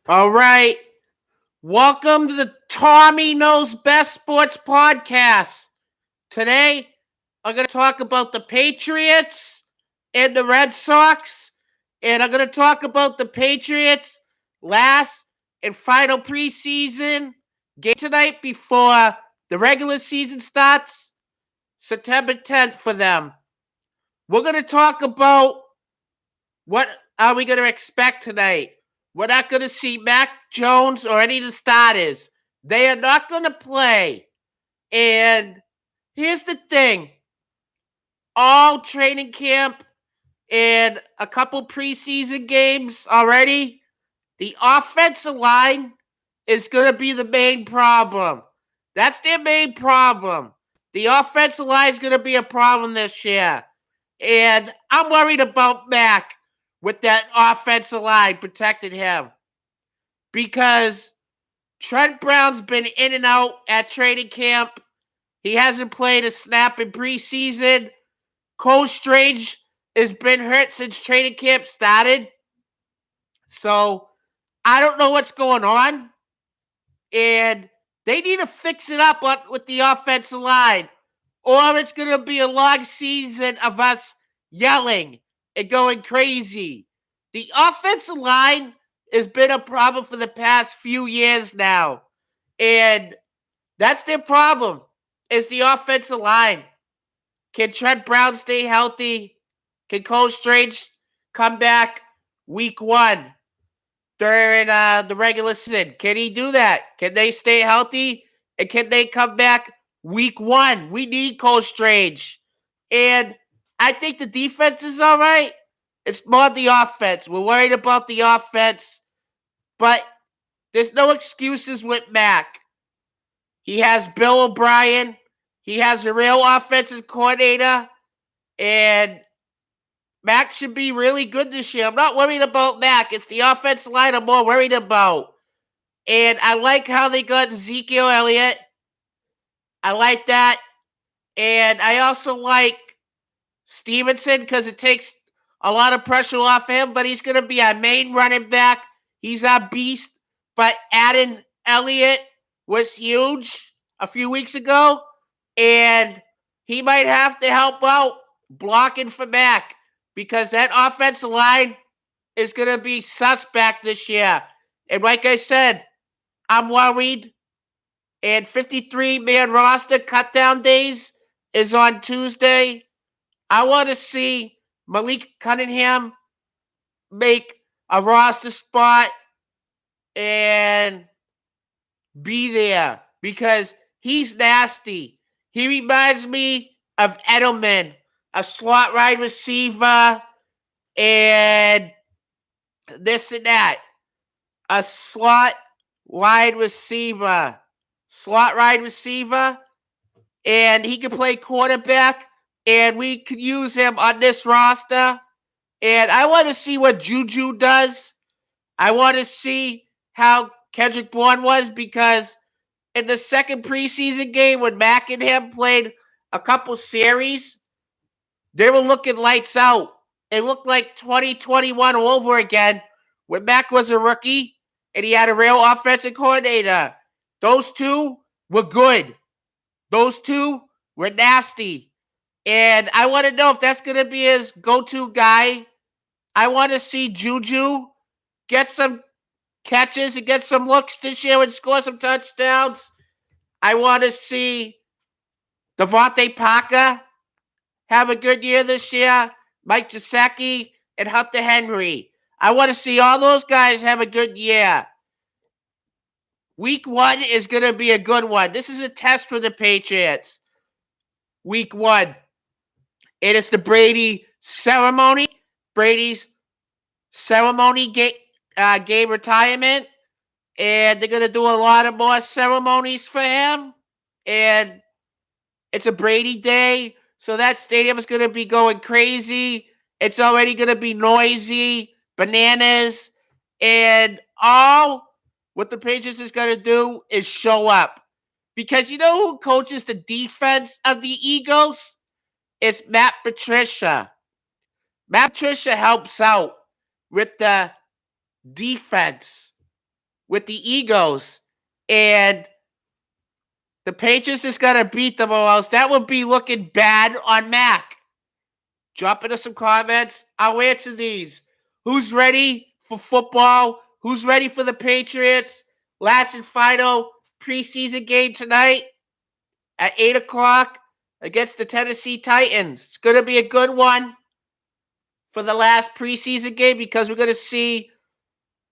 All right. Welcome to the Tommy Knows Best Sports Podcast. Today, I'm going to talk about the Patriots and the Red Sox. And I'm going to talk about the Patriots' last and final preseason game tonight before the regular season starts September 10th for them. We're going to talk about what are we going to expect tonight. We're not going to see Mac Jones or any of the starters. They are not going to play. And here's the thing. All training camp and a couple preseason games already, the offensive line is going to be the main problem. That's their main problem. The offensive line is going to be a problem this year. And I'm worried about Mac with that offensive line protecting him. Because Trent Brown's been in and out at training camp. He hasn't played a snap in preseason. Cole Strange has been hurt since training camp started. So I don't know what's going on. And they need to fix it up with the offensive line. Or it's going to be a long season of us yelling and going crazy. The offensive line has been a problem for the past few years now. And that's their problem, is the offensive line. Can Trent Brown stay healthy? Can Cole Strange come back week one during the regular season? Can he do that? Can they stay healthy? And can they come back week one? We need Cole Strange. And I think the defense is all right. It's more the offense. We're worried about the offense. But there's no excuses with Mac. He has Bill O'Brien. He has a real offensive coordinator. And Mac should be really good this year. I'm not worried about Mac. It's the offensive line I'm more worried about. And I like how they got Ezekiel Elliott. I like that. And I also like Stevenson because it takes a lot of pressure off him, but he's going to be our main running back. He's our beast. But adding Elliott was huge a few weeks ago, and he might have to help out blocking for Mac because that offensive line is going to be suspect this year. And like I said, I'm worried. And 53-man roster cutdown days is on Tuesday. I want to see Malik Cunningham make a roster spot and be there because he's nasty. He reminds me of Edelman, a slot wide receiver, and this and that. A slot wide receiver. And he can play quarterback, and we could use him on this roster. And I want to see what Juju does. I want to see how Kendrick Bourne was because in the second preseason game when Mac and him played a couple series, they were looking lights out. It looked like 2021 all over again when Mac was a rookie and he had a real offensive coordinator. Those two were good. Those two were nasty. And I want to know if that's going to be his go-to guy. I want to see Juju get some catches and get some looks this year and score some touchdowns. I want to see Devontae Parker have a good year this year. Mike Gesicki and Hunter Henry. I want to see all those guys have a good year. Week one is going to be a good one. This is a test for the Patriots. Week one. It is the Brady ceremony. Brady's ceremony game retirement. And they're going to do a lot of more ceremonies for him. And it's a Brady day. So that stadium is going to be going crazy. It's already going to be noisy, bananas. And all what the Patriots is going to do is show up. Because you know who coaches the defense of the Eagles? It's Matt Patricia. Matt Patricia helps out with the defense. with the Eagles. And the Patriots is going to beat them or else that would be looking bad on Mac. Drop into some comments. I'll answer these. Who's ready for football? Who's ready for the Patriots? Last and final preseason game tonight at 8 o'clock against the Tennessee Titans. It's going to be a good one for the last preseason game because we're going to see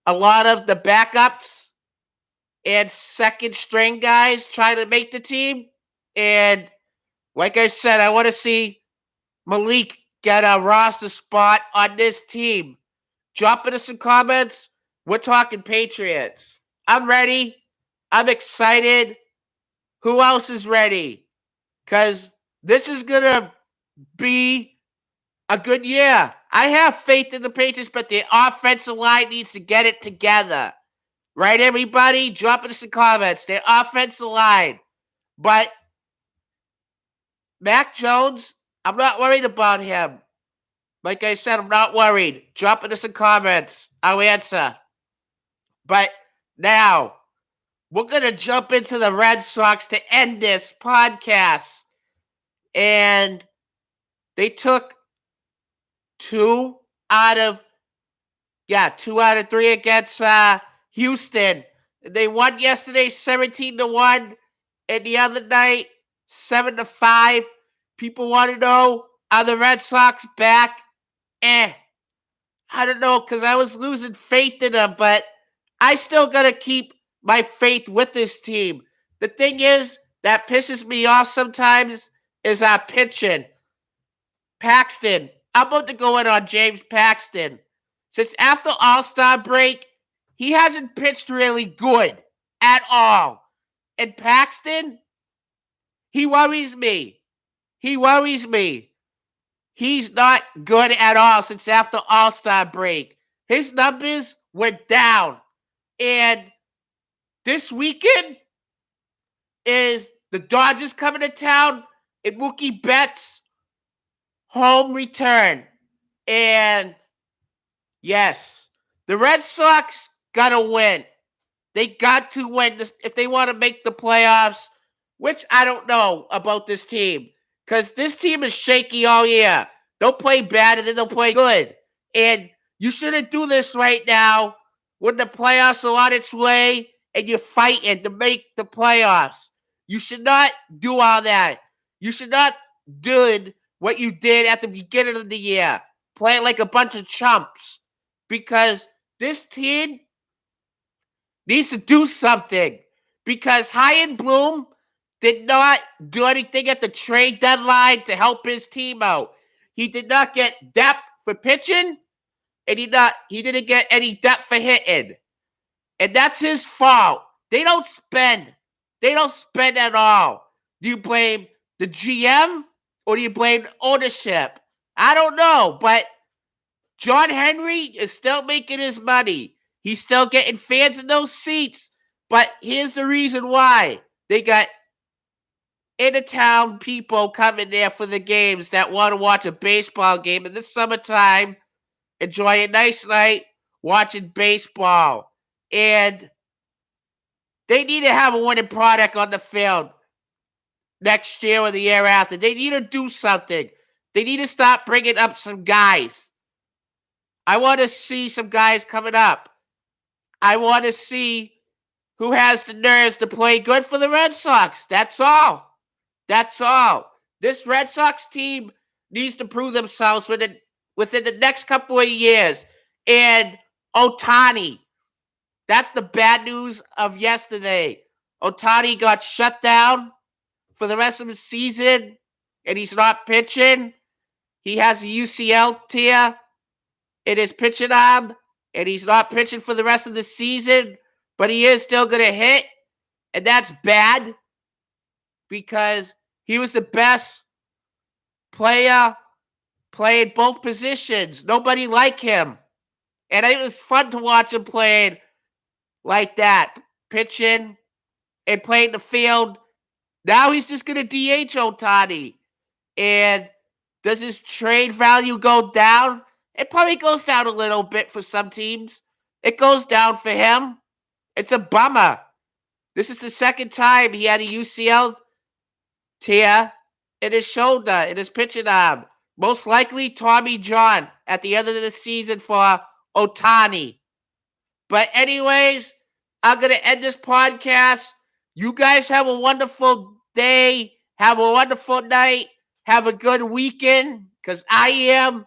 a lot of the backups and second string guys trying to make the team. And like I said, I want to see Malik get a roster spot on this team. Drop into some comments. We're talking Patriots. I'm ready. I'm excited. Who else is ready? Because this is going to be a good year. I have faith in the Patriots, but the offensive line needs to get it together. Right, everybody? Drop into some comments. The offensive line. But Mac Jones, I'm not worried about him. Like I said, I'm not worried. Drop into some comments. I'll answer. But now, we're going to jump into the Red Sox to end this podcast. And they took 2 out of 3 against Houston. They won yesterday 17-1. And the other night, 7-5. People want to know, are the Red Sox back? I don't know, because I was losing faith in them, but I still got to keep my faith with this team. The thing is, that pisses me off sometimes is our pitching. Paxton. I'm about to go in on James Paxton. Since after All-Star break, he hasn't pitched really good at all. And Paxton, he worries me. He's not good at all since after All-Star break. His numbers went down. And this weekend is the Dodgers coming to town and Mookie Betts home return. And yes, the Red Sox got to win. They got to win this if they want to make the playoffs, which I don't know about this team. Because this team is shaky all year. They'll play bad and then they'll play good. And you shouldn't do this right now when the playoffs are on its way and you're fighting to make the playoffs. You should not do all that. You should not do what you did at the beginning of the year. Play like a bunch of chumps. Because this team needs to do something. Because Chaim Bloom did not do anything at the trade deadline to help his team out. He did not get depth for pitching, and he didn't get any depth for hitting. And that's his fault. They don't spend. They don't spend at all. Do you blame the GM or do you blame ownership? I don't know, but John Henry is still making his money. He's still getting fans in those seats. But here's the reason why. They got in-town people coming there for the games that want to watch a baseball game in the summertime, enjoy a nice night watching baseball. And they need to have a winning product on the field next year or the year after. They need to do something. They need to stop bringing up some guys. I want to see some guys coming up. I want to see who has the nerves to play good for the Red Sox. That's all. That's all. This Red Sox team needs to prove themselves within the next couple of years. And Ohtani, that's the bad news of yesterday. Ohtani got shut down for the rest of the season, and he's not pitching. He has a UCL tear in his pitching arm, and he's not pitching for the rest of the season, but he is still going to hit, and that's bad because he was the best player playing both positions. Nobody liked him, and it was fun to watch him playing like that, pitching and playing the field. Now he's just going to DH Ohtani, and does his trade value go down? It probably goes down a little bit for some teams. It goes down for him. It's a bummer. This is the second time he had a UCL tear in his shoulder, in his pitching arm. Most likely Tommy John at the end of the season for Ohtani. But anyways, I'm going to end this podcast. You guys have a wonderful day. Have a wonderful night. Have a good weekend because I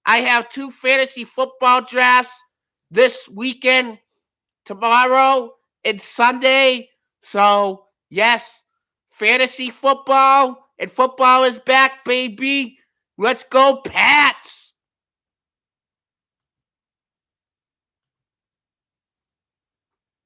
have 2 fantasy football drafts this weekend, tomorrow and Sunday. So, yes, fantasy football and football is back, baby. Let's go, Pats.